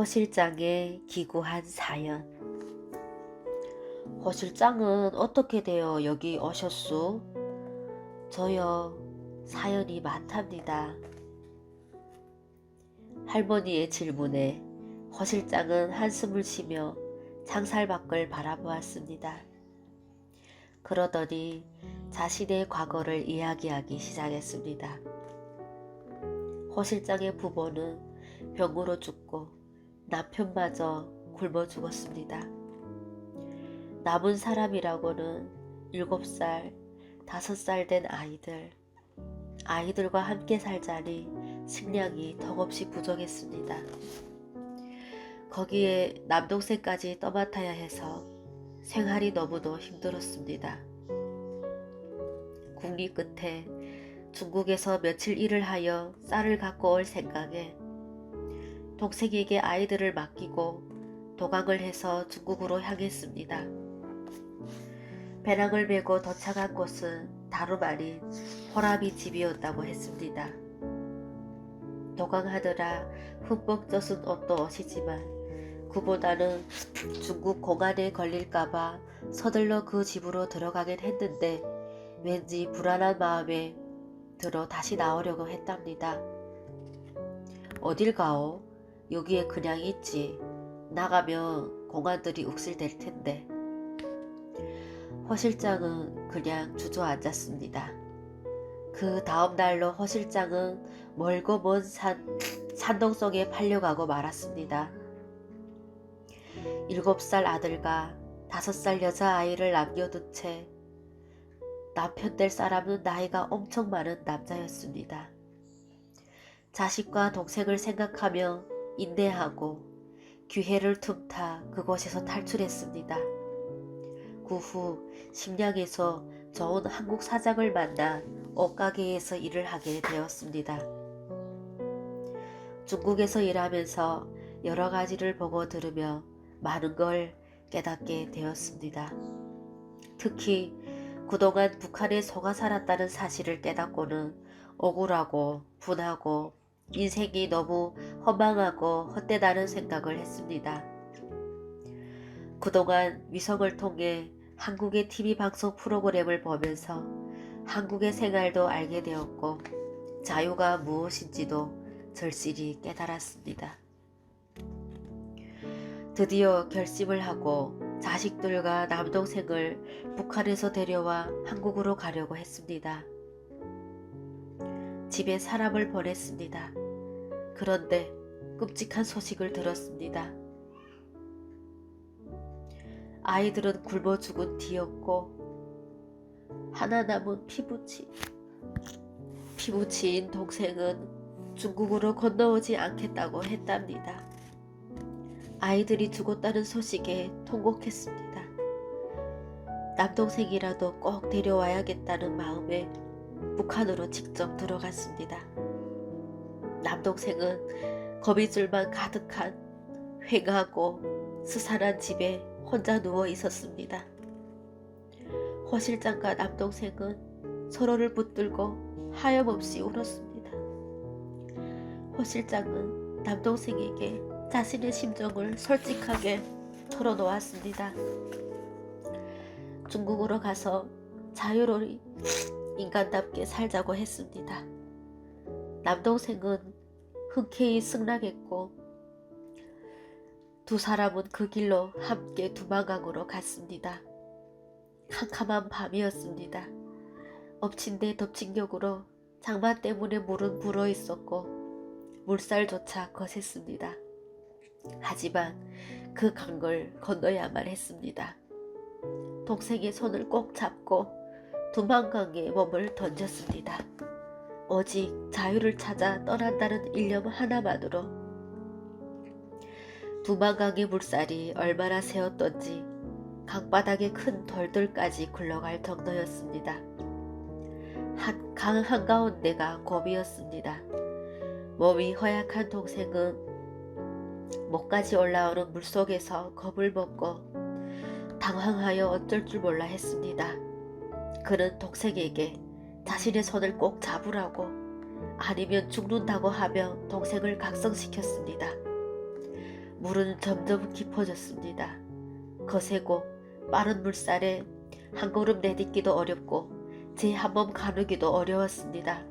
허 실장의 기구한 사연. 허 실장은 어떻게 되어 여기 오셨소? 저요, 사연이 많답니다. 할머니의 질문에 허 실장은 한숨을 쉬며 창살 밖을 바라보았습니다. 그러더니 자신의 과거를 이야기하기 시작했습니다. 허 실장의 부모는 병으로 죽고 남편마저 굶어 죽었습니다. 남은 사람이라고는 7살, 5살 된 아이들과 함께 살자니 식량이 턱없이 부족했습니다. 거기에 남동생까지 떠맡아야 해서 생활이 너무도 힘들었습니다. 국리 끝에 중국에서 며칠 일을 하여 쌀을 갖고 올 생각에 동생에게 아이들을 맡기고 도강을 해서 중국으로 향했습니다. 배낭을 메고 도착한 곳은 다름 아닌 호라비 집이었다고 했습니다. 도강하느라 흠뻑 젖은 옷도 옷이지만 그보다는 중국 공안에 걸릴까봐 서둘러 그 집으로 들어가긴 했는데 왠지 불안한 마음에 들어 다시 나오려고 했답니다. 어딜 가오? 여기에 그냥 있지. 나가면 공안들이 욱실댈 텐데. 허 실장은 그냥 주저앉았습니다. 그 다음 날로 허 실장은 멀고 먼 산동 속에 팔려가고 말았습니다. 7살 아들과 5살 여자아이를 남겨둔 채 남편 될 사람은 나이가 엄청 많은 남자였습니다. 자식과 동생을 생각하며 인내하고 기회를 틈타 그곳에서 탈출했습니다. 그 후 심양에서 좋은 한국 사장을 만나 옷가게에서 일을 하게 되었습니다. 중국에서 일하면서 여러 가지를 보고 들으며 많은 걸 깨닫게 되었습니다. 특히 그동안 북한에 속아 살았다는 사실을 깨닫고는 억울하고 분하고 인생이 너무 허망하고 헛되다는 생각을 했습니다. 그동안 위성을 통해 한국의 TV 방송 프로그램을 보면서 한국의 생활도 알게 되었고 자유가 무엇인지도 절실히 깨달았습니다. 드디어 결심을 하고 자식들과 남동생을 북한에서 데려와 한국으로 가려고 했습니다. 집에 사람을 보냈습니다. 그런데 끔찍한 소식을 들었습니다. 아이들은 굶어 죽은 뒤였고 하나 남은 피부치인 동생은 중국으로 건너오지 않겠다고 했답니다. 아이들이 죽었다는 소식에 통곡했습니다. 남동생이라도 꼭 데려와야겠다는 마음에 북한으로 직접 들어갔습니다. 남동생은 거미줄만 가득한 휑하고 스산한 집에 혼자 누워 있었습니다. 허 실장과 남동생은 서로를 붙들고 하염없이 울었습니다. 허 실장은 남동생에게 자신의 심정을 솔직하게 털어놓았습니다. 중국으로 가서 자유로이 인간답게 살자고 했습니다. 남동생은 흔쾌히 승낙했고 두 사람은 그 길로 함께 두만강으로 갔습니다. 캄캄한 밤이었습니다. 엎친 데 덮친 격으로 장마 때문에 물은 불어 있었고 물살조차 거셌습니다. 하지만 그 강을 건너야만 했습니다. 동생의 손을 꼭 잡고 두만강에 몸을 던졌습니다. 오직 자유를 찾아 떠난다는 일념 하나만으로 두만강의 물살이 얼마나 세었던지 강바닥에 큰 돌들까지 굴러갈 정도였습니다. 강 한가운데가 곰이었습니다. 몸이 허약한 동생은 목까지 올라오는 물속에서 겁을 먹고 당황하여 어쩔 줄 몰라 했습니다. 그는 동생에게 자신의 손을 꼭 잡으라고 아니면 죽는다고 하며 동생을 각성시켰습니다. 물은 점점 깊어졌습니다. 거세고 빠른 물살에 한 걸음 내딛기도 어렵고 제 한 몸 가누기도 어려웠습니다.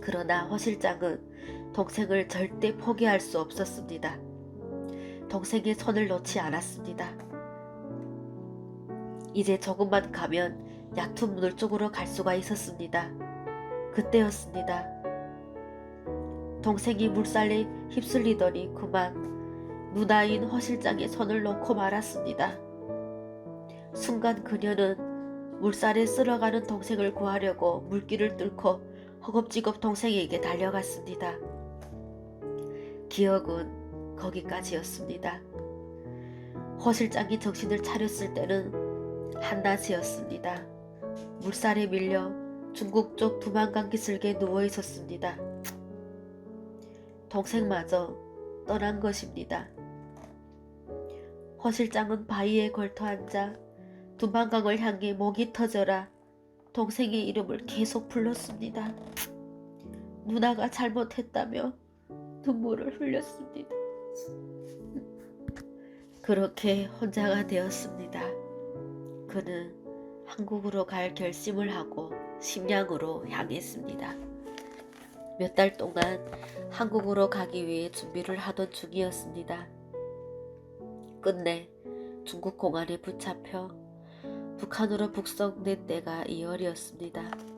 그러나 허 실장은 동생을 절대 포기할 수 없었습니다. 동생의 손을 놓지 않았습니다. 이제 조금만 가면 얕은 물 쪽으로 갈 수가 있었습니다. 그때였습니다. 동생이 물살에 휩쓸리더니 그만 누나인 허 실장의 손을 놓고 말았습니다. 순간 그녀는 물살에 쓸어가는 동생을 구하려고 물길을 뚫고 허겁지겁 동생에게 달려갔습니다. 기억은 거기까지였습니다. 허 실장이 정신을 차렸을 때는 한낮이었습니다. 물살에 밀려 중국 쪽 두만강 기슭에 누워 있었습니다. 동생마저 떠난 것입니다. 허 실장은 바위에 걸터 앉아 두만강을 향해 목이 터져라 동생의 이름을 계속 불렀습니다. 누나가 잘못했다며 눈물을 흘렸습니다. 그렇게 혼자가 되었습니다. 그는 한국으로 갈 결심을 하고 심양으로 향했습니다. 몇 달 동안 한국으로 가기 위해 준비를 하던 중이었습니다. 끝내 중국 공안에 붙잡혀 북한으로 북송된 때가 2월이었습니다.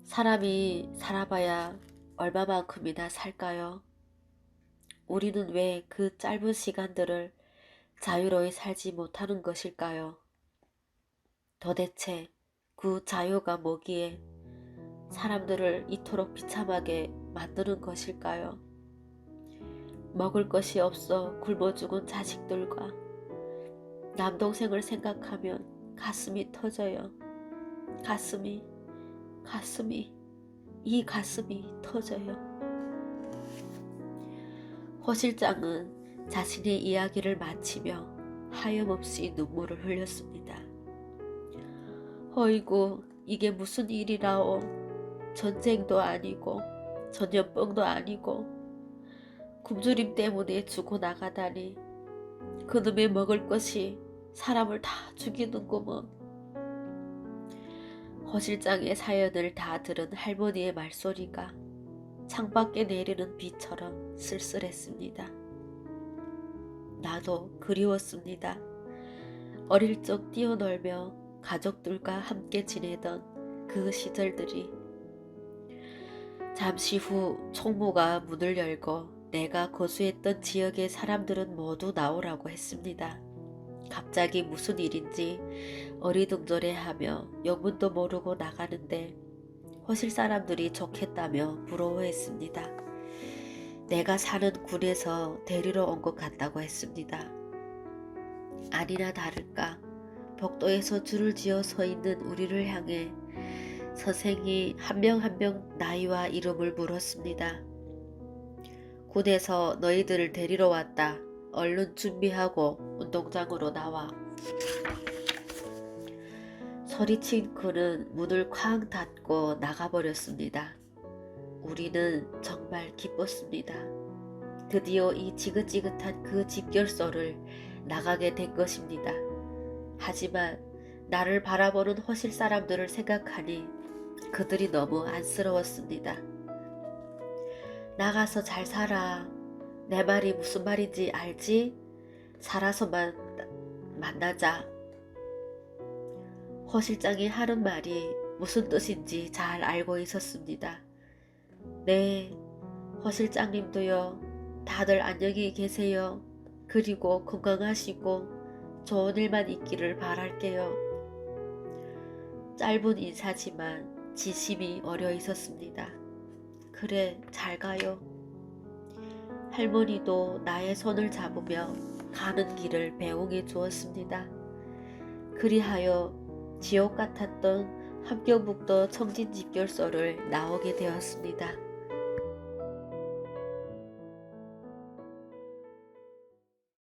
사람이 살아봐야 얼마만큼이나 살까요? 우리는 왜 그 짧은 시간들을 자유로이 살지 못하는 것일까요? 도대체 그 자유가 뭐기에 사람들을 이토록 비참하게 만드는 것일까요? 먹을 것이 없어 굶어 죽은 자식들과 남동생을 생각하면 가슴이 터져요. 이 가슴이 터져요. 허 실장은 자신의 이야기를 마치며 하염없이 눈물을 흘렸습니다. 어이구, 이게 무슨 일이라오. 전쟁도 아니고 전염병도 아니고 굶주림 때문에 죽어나가다니. 그놈의 먹을 것이 사람을 다 죽이는구먼. 허 실장의 사연을 다 들은 할머니의 말소리가 창밖에 내리는 비처럼 쓸쓸했습니다. 나도 그리웠습니다. 어릴 적 뛰어놀며 가족들과 함께 지내던 그 시절들이. 잠시 후 총무가 문을 열고 내가 거주했던 지역의 사람들은 모두 나오라고 했습니다. 갑자기 무슨 일인지 어리둥절해하며 영문도 모르고 나가는데 허실 사람들이 좋겠다며 부러워했습니다. 내가 사는 군에서 데리러 온 것 같다고 했습니다. 아니나 다를까 복도에서 줄을 지어 서 있는 우리를 향해 선생이 한 명 한 명 나이와 이름을 물었습니다. 군에서 너희들을 데리러 왔다. 얼른 준비하고 운동장으로 나와. 소리친 그는 문을 쾅 닫고 나가버렸습니다. 우리는 정말 기뻤습니다. 드디어 이 지긋지긋한 그 집결소를 나가게 된 것입니다. 하지만 나를 바라보는 허실 사람들을 생각하니 그들이 너무 안쓰러웠습니다. 나가서 잘 살아. 내 말이 무슨 말인지 알지? 살아서만 만나자. 허 실장이 하는 말이 무슨 뜻인지 잘 알고 있었습니다. 네, 허 실장님도요. 다들 안녕히 계세요. 그리고 건강하시고 좋은 일만 있기를 바랄게요. 짧은 인사지만 진심이 어려 있었습니다. 그래, 잘 가요. 할머니도 나의 손을 잡으며 가는 길을 배웅해 주었습니다. 그리하여 지옥 같았던 함경북도 청진집결소를 나오게 되었습니다.